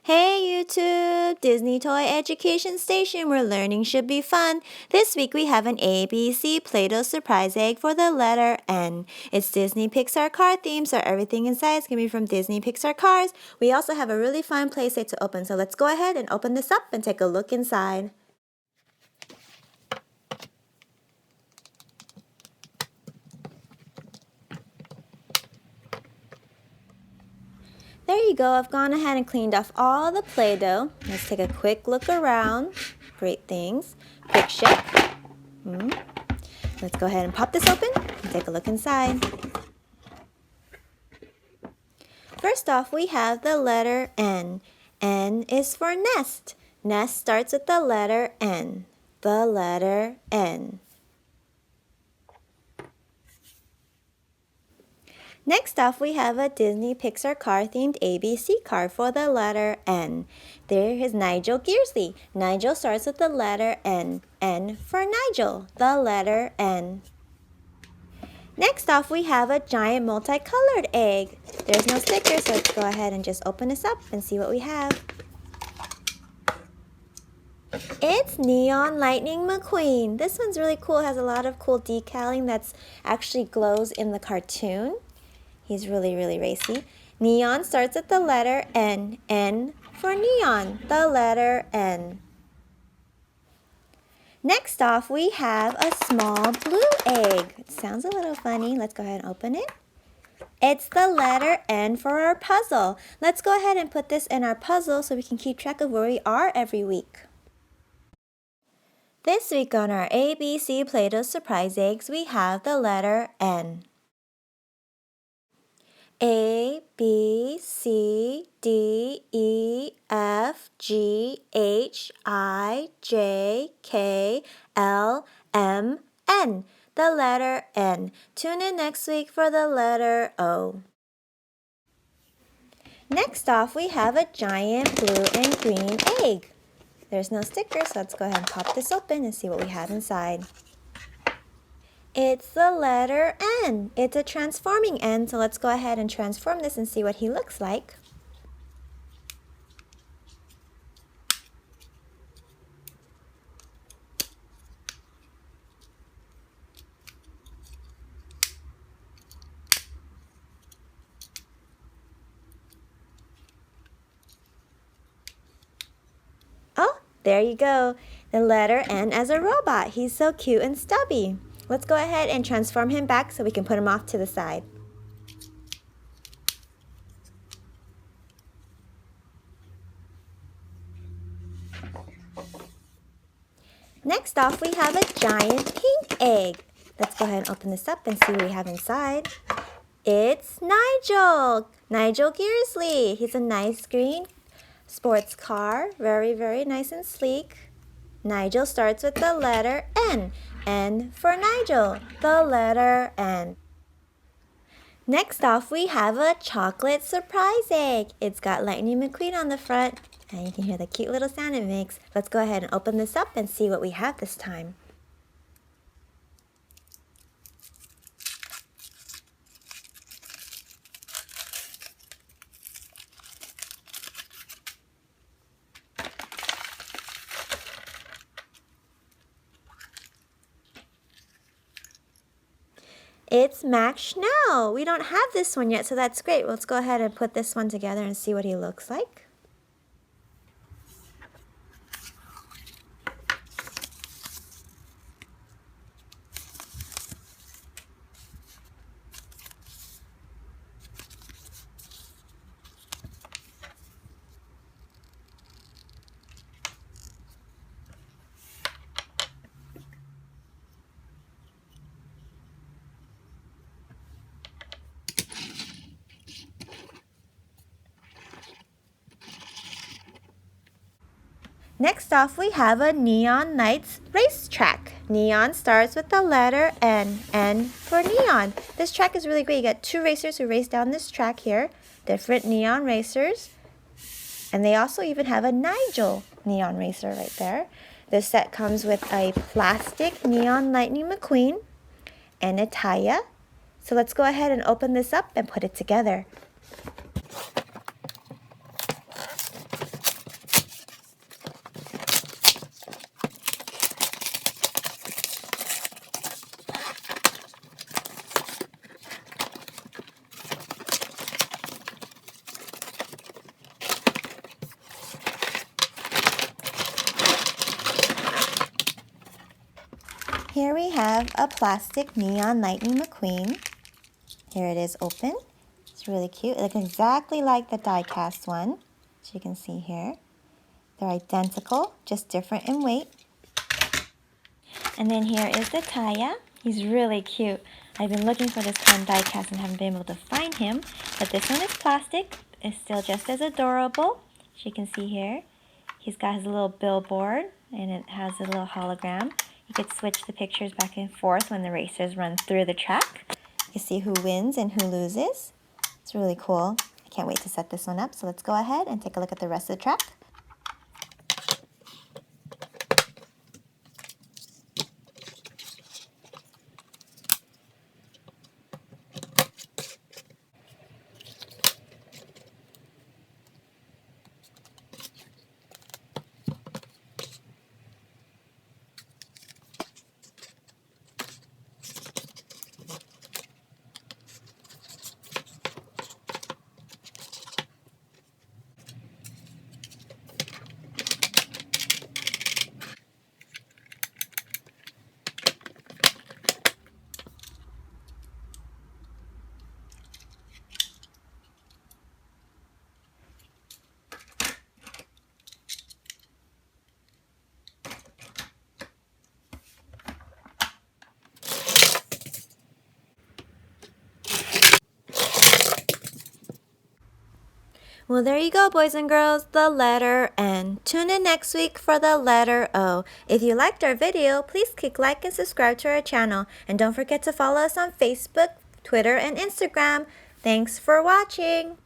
Hey YouTube, Disney Toy Education Station where learning should be fun. This week we have an ABC Playdoh Surprise Egg for the letter N. It's Disney Pixar car theme, so everything inside is going to be from Disney Pixar Cars. We also have a really fun playset to open, so let's go ahead and open this up and take a look inside. There you go. I've gone ahead and cleaned off all the Play-Doh. Let's take a quick look around. Great things. Quick shake. Let's go ahead and pop this open and take a look inside. First off, we have the letter N. N is for nest. Nest starts with the letter N. The letter N. Next off, we have a Disney Pixar car themed ABC car for the letter N. There is Nigel Gearsley. Nigel starts with the letter N. N for Nigel, the letter N. Next off, we have a giant multicolored egg. There's no sticker, so let's go ahead and just open this up and see what we have. It's Neon Lightning McQueen. This one's really cool. It has a lot of cool decaling that's actually glows in the cartoon. He's really, really racy. Neon starts with the letter N. N for neon, the letter N. Next off, we have a small blue egg. It sounds a little funny. Let's go ahead and open it. It's the letter N for our puzzle. Let's go ahead and put this in our puzzle so we can keep track of where we are every week. This week on our ABC Playdoh Surprise Eggs, we have the letter N. A, B, C, D, E, F, G, H, I, J, K, L, M, N. The letter N. Tune in next week for the letter O. Next off, we have a giant blue and green egg. There's no sticker, so let's go ahead and pop this open and see what we have inside. It's the letter N. It's a transforming N, so let's go ahead and transform this and see what he looks like. Oh, there you go. The letter N as a robot. He's so cute and stubby. Let's go ahead and transform him back so we can put him off to the side. Next off, we have a giant pink egg. Let's go ahead and open this up and see what we have inside. It's Nigel! Nigel Gearsley. He's a nice green sports car. Very, very nice and sleek. Nigel starts with the letter N. N for Nigel, the letter N. Next off, we have a chocolate surprise egg. It's got Lightning McQueen on the front, and you can hear the cute little sound it makes. Let's go ahead and open this up and see what we have this time. It's Max Schnell. We don't have this one yet, so that's great. Let's go ahead and put this one together and see what he looks like. Next off, we have a Neon Nights racetrack. Neon starts with the letter N. N for neon. This track is really great. You got two racers who race down this track here. Different neon racers. And they also even have a Nigel neon racer right there. This set comes with a plastic Neon Lightning McQueen and a Taya. So let's go ahead and open this up and put it together. have a plastic neon lightning McQueen. Here it is open. It's really cute. It looks exactly like the die-cast one, as you can see here. They're identical, just different in weight. And then here is the Taya. He's really cute. I've been looking for this kind of die-cast and haven't been able to find him. But this one is plastic. It's still just as adorable. As you can see here, he's got his little billboard and it has a little hologram. You could switch the pictures back and forth when the racers run through the track. You can see who wins and who loses. It's really cool. I can't wait to set this one up. So let's go ahead and take a look at the rest of the track. Well, there you go, boys and girls, the letter N. Tune in next week for the letter O. If you liked our video, please click like and subscribe to our channel. And don't forget to follow us on Facebook, Twitter, and Instagram. Thanks for watching.